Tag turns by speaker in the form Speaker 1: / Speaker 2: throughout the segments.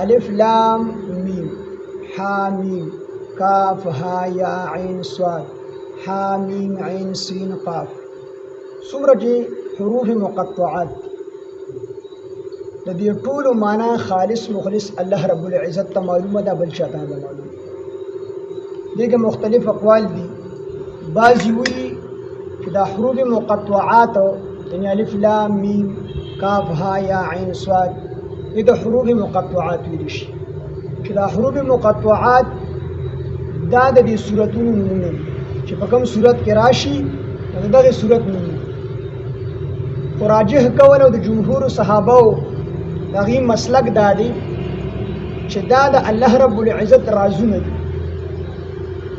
Speaker 1: الف لام میم حامیم کاف ها یا عین صاد حامیم عین سین قاف. څومره چې حروف مقطعات د دې ټولو معنا خالص مخلص الله رب العزت ته معلومه ده، بل چاته نه معلومه. دغه مختلف اقوال دي. بعضی وایي چې دا حروف مقطعات یعنی الف لام میم کاف ها یا عین صاد د حروف مقطعات ویل شي، چې دا حروف مقطعات دا د دې سورتونو نومونه دي چې په کوم صورت کې راشي دغه صورت نومونه. خو راجح کول او د جمهور صحابه دغه مسلک دا دی چې دا د الله رب العزت رازونه دي.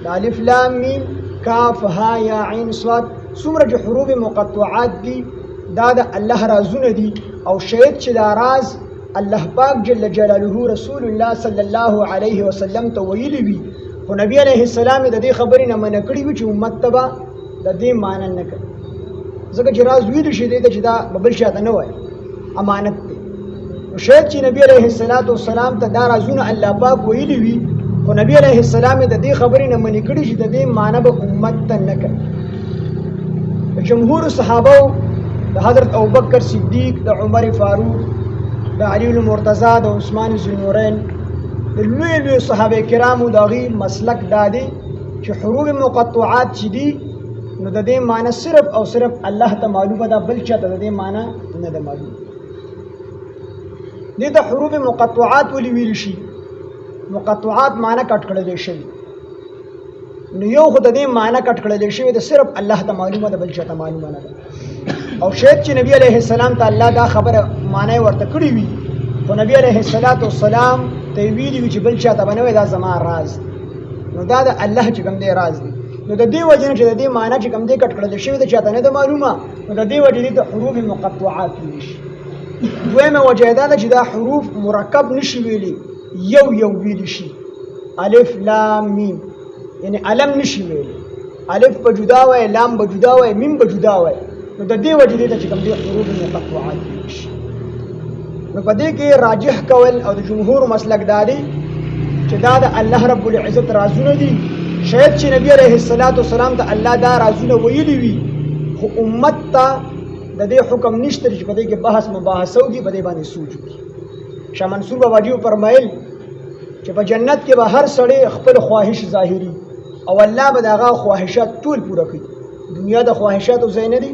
Speaker 1: د الف لام میم کاف ها یا عین صاد څومره چې حروف مقطعات دي دا د الله رازونه دي، او شاید چې دا راز الله پاک جل جلاله رسول الله صلی الله علیه وسلم ته ویلی وي، خو نبی علیه السلام د دې خبرې نه منع کړي وي چې امت ته به د دې معنی نه کوي، ځکه چې راز ویل شي دی چې دا بل شاته نه وایي، امانت دی. شاید چې نبی علیه السلام ته دا رازونه الله پاک ویلی وي، خو نبی علیه السلام د دې خبرې نه منع کړي چې د دې معنی به امت ته نه کوي. جمهور صحابه د حضرت ابوبکر صدیق، د عمر فاروق، د علی المرتضی، د عثمان ذوالنورین، د لوی صحابه کرامو دغه مسلک دا دی چې حروف مقطعات چې دي نو د دې معنی صرف او صرف الله ته معلومه ده، بل چاته د دې معنی نه ده معلومه. دې ته حروف مقطعات ولې ویل شي؟ مقطعات معنی کټ کړل شي، نو یو خو د دې معنی کټ کړل شي د صرف الله ته معلومه ده، بل چاته معلومه نه ده. او شاید چې نبی علیه السلام ته الله دا خبره معنی ورته کړی وي، خو نبی علیه السلام ته ویلي وي چې بل چاته به نه وایي، دا زما راز، نو دا د الله چې کوم دی راز دی. نو د دې وجه نه چې د دې معنی چې کوم دی کټ کړل شوی د چاته نه ده معلومه، نو د دې وجه دې ته حروف مقطعات ویل شي. دویمه وجه دا ده چې دا حروف مرکب نشي ویلي، یو ویل شي. الف لام میم یعنی علم نشي ویلي، الف په جدا وای، لام په جدا وای، میم په جدا وای، نو د دې وجه دې ته چې کوم دی حروف مقطعات ویل شي. نو په دې کې راجح کول او د جمهور مسلک دا دی چې دا د الله رب العزت رازونه دي. شاید چې نبی علیه السلام ته الله دا رازونه ویلي وي، خو امت ته د دې حکم نشته چې په دې کې بحث مباحثه وکړي، په دې باندې سوچ وکړي. شاه منصور بابا جي فرمایل چې په جنت کې به هر سړی خپل خواهش ظاهري او الله به دغه خواهشات ټول پوره کړي. دنیا د خواهشاتو ځای نه دی،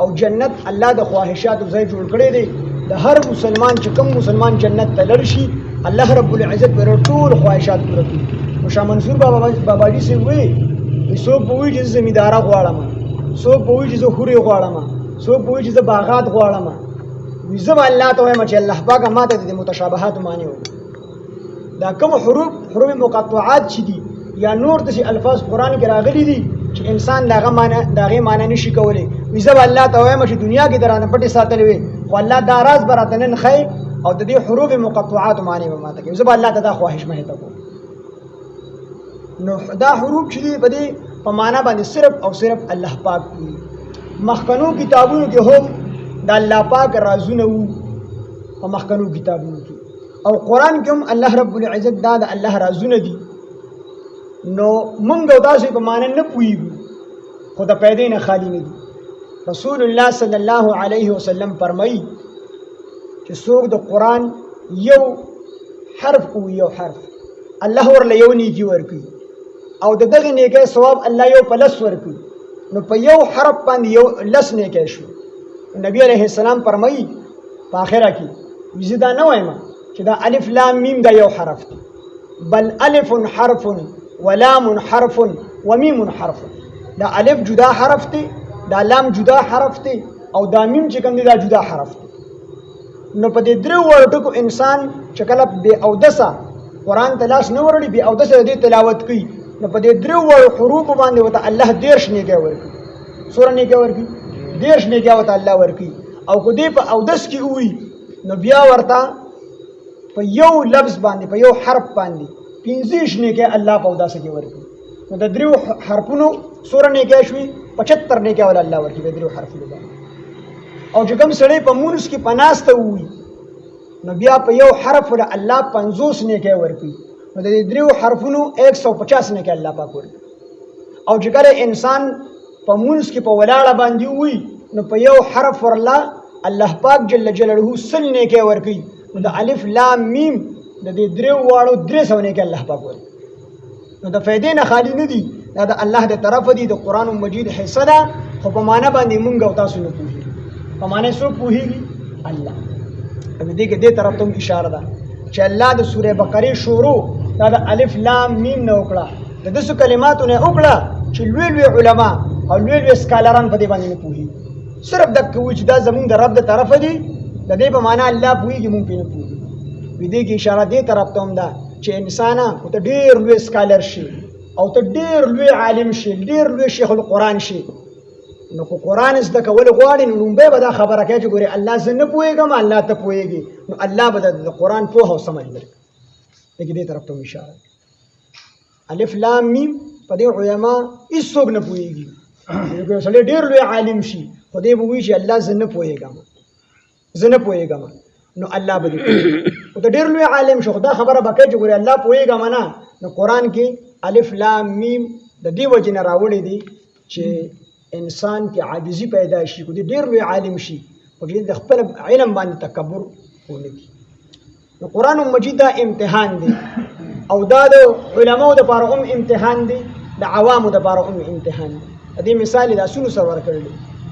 Speaker 1: او جنت الله د خواهشاتو ځای جوړ کړی دی. د هر مسلمان چې کوم مسلمان جنت ته لړ شي، الله رب العزت به ټول خواهشات پوره کړي. نو شاه منصور بابا جي سي وایي څوک به وایي چې زمینداره غواړم، څوک به وایي چې زه حورې غواړم، څوک به وایي چې زه باغات غواړم. وایي زه به الله ته وایم چې الله پاکه ماته د متشابهات معنی وکړي. دا کوم حروف مقطعات چې دي یا نور داسې الفاظ قرآن کې راغلي دي چې انسان دغه معنی نشي کولی، وایي زه به الله ته وایم چې دنیا کې درانه پټې ساتلې وي، خو الله دا راز به راته نن ښایي او د دې حروف مقطعات معنی به ماته کوي، زه به الله ته دا خواهش مه ته کوم. نو دا حروف چې دي په دې په معنا باندې صرف او صرف الله پاک کوي. مخکنو کتابونو کې هم د الله پاک رازونه وو، په مخکنو کتابونو کې او قرآن کې هم الله رب العزت دا د الله رازونه دي. نو مونږ داسې په معنا نه پوهیږو، خو د پیدې نه خالی نه دي. رسول الله صلی الله علیه وسلم فرمایي چې څوک د قرآن یو حرف کوي، یو حرف الله ورله یو نیکي ورکوي، او د دغه نیکۍ ثواب الله یو په لس ورکوي، نو په یو حرف باندې یو لس نیکۍ شو. نبی علیه السلام فرمایي په آخره کې زه دا نه وایم چې دا الف لام میم دا یو حرف دی، بل الف حرف ولام حرف ومیم حرف. دا الف جدا حرف دی، دا لام جدا حرف دی، او دا میم چې کوم دی دا جدا حرف دی. نو په دې درو ورټکو انسان چې کله بې اودسه قرآن ته لاس نه وروړي، بې اودسه د دې تلاوت کوي، نو په دې درو حروفو باندې ورته الله 13 نیکۍ ورکوي. څومره نیکۍ ورکوي؟ 13 نیکۍ ورته الله ورکوي. او که دې په اودس کې ووایي نو بیا ورته په یو لفظ باندې، په یو حرف باندې 15 نیکۍ الله په اوداسه کې ورکوي. نو د درو حرفونو څومره نیکۍ شوي؟ 75 نیکۍ ول الله ورکوي د درو حرفونو باندې. او چې کوم سړی په مونځ کې په ناسته ووایي نو بیا په یو حرف ول الله 50 نیکه ورکړي نو د دریو حرفونو 150 نیکه الله پاک ورکړي او چې کله انسان په مونږ کې په ولاړه باندې وي نو په یو حرف ورلا الله پاک جل جلاله سل نیکه ورکړي نو د الف لام میم د دې دریو واړو 300 نیکه الله پاک ورکړي نو د فائدې نه خالی نه دي دا د الله د طرف دي د قران مجید حصہ ده خو په معنا باندې مونږ او تاسو نه پوهیږو په معنا څوک پوهیږي الله دې کې دې طرف ته اشاره ده چې الله د سوره بقره شروع دا د الف لام میم نه وکړه د دې کلماتو نه وکړه چې لوی لوی علما او لوی لوی سکالران په دې باندې نه پوهیږي صرف د کوم چې دا زمونږ د رب د طرف دي د دې په معنا الله پوهیږي مونږ په نه پوهیږو دې کې اشاره دې طرف ته هم ده چې انسان او ته ډېر لوی سکالر شي او ته ډېر لوی عالم شي ډېر لوی شیخ القرآن شي نو کو قرآن زده کول غواړي نو لومبی به دا خبره کوي چې ګورې الله زه نه پوهېږم الله ته پوهېږي نو الله به د قرآن پوهه او سمجھ درکړي لکه دې طرف ته هم اشاره الف لام میم په دې علما هېڅوک نه پوهېږي یو سړی ډېر لوی عالم شي خو دې به وایي چې الله زه نه پوهېږم نو الله به دې پوهېږي او ته ډېر لوی عالم شو خو دا خبره به کوي چې ګورې الله پوهېږم نه نو قرآن کې الف لام میم د دې وجې نه راوړی دی چې انسان کې عاجزي پیدا شي کو دې ډېر لوی عالم شي خو دې د خپل علم باندې تکبر ونه کړي نو قرآن مجید دا امتحان دی او دا د علماو دپاره هم امتحان دی د عوامو دپاره هم امتحان دی د دې مثال د اسونو سره ورکړی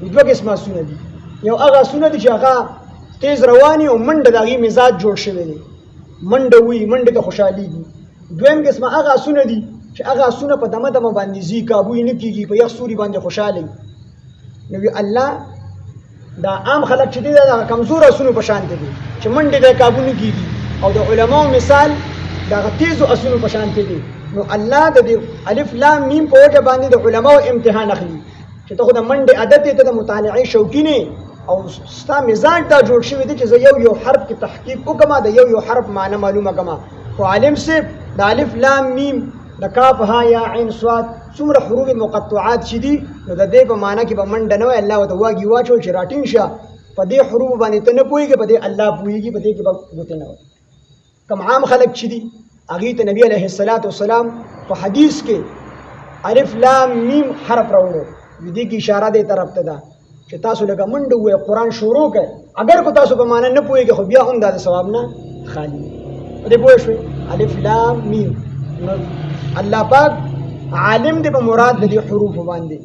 Speaker 1: دی دوه قسمه اسونه دي یو هغه اسونه دي چې هغه تیز رواني او منډه د هغې مزاج جوړ شوی دی منډه وي منډه ته خوشحالېږي دویم قسمه هغه اسونه دي چې هغه اسونه په دمه دمه باندې ځي کابو یې نه کېږي په یخ سوري باندې خوشحاله نو الله دا عام خلک چې دي دا کمزور اسونو په شان دي چې منډې د کابو نه کېږي او د علماو مثال دا تیزو اسونو په شان دي نو الله د الف لام میم په وجه باندې د علماو امتحان اخلي چې ته خو د منډې عادت ته د مطالعې شوقي نه او ستا مزاج دا جوړ شوی دی چې زه یو حرف کې تحقیق وکړم د یو حرف معنی معلومه کړم خو عالم صاحب د الف لام میم د کاف ها یا عین صاد څومره حروف مقطعات چې دي نو د دې په معنی کې به منډه نه وي الله ورته واګي واچول چې راټینګ شه په دې حروف باندې ته نه پوهېږې په دې الله پوهېږي په دې کې به ګوتې نه وي کوم عام خلک چې دي هغې ته نبي علیه السلام په حدیث کې الف لام میم حرف راوړو دې کې اشاره دې طرف ته ده چې تاسو لکه منډه ووایئ قرآن شروع کړئ اگر کو تاسو په معنی نه پوهېږئ خو بیا هم دا د ثواب نه خالي په دې پوه شوئ الف لام میم الله پاک عالم دې په مراد د دې حروف باندې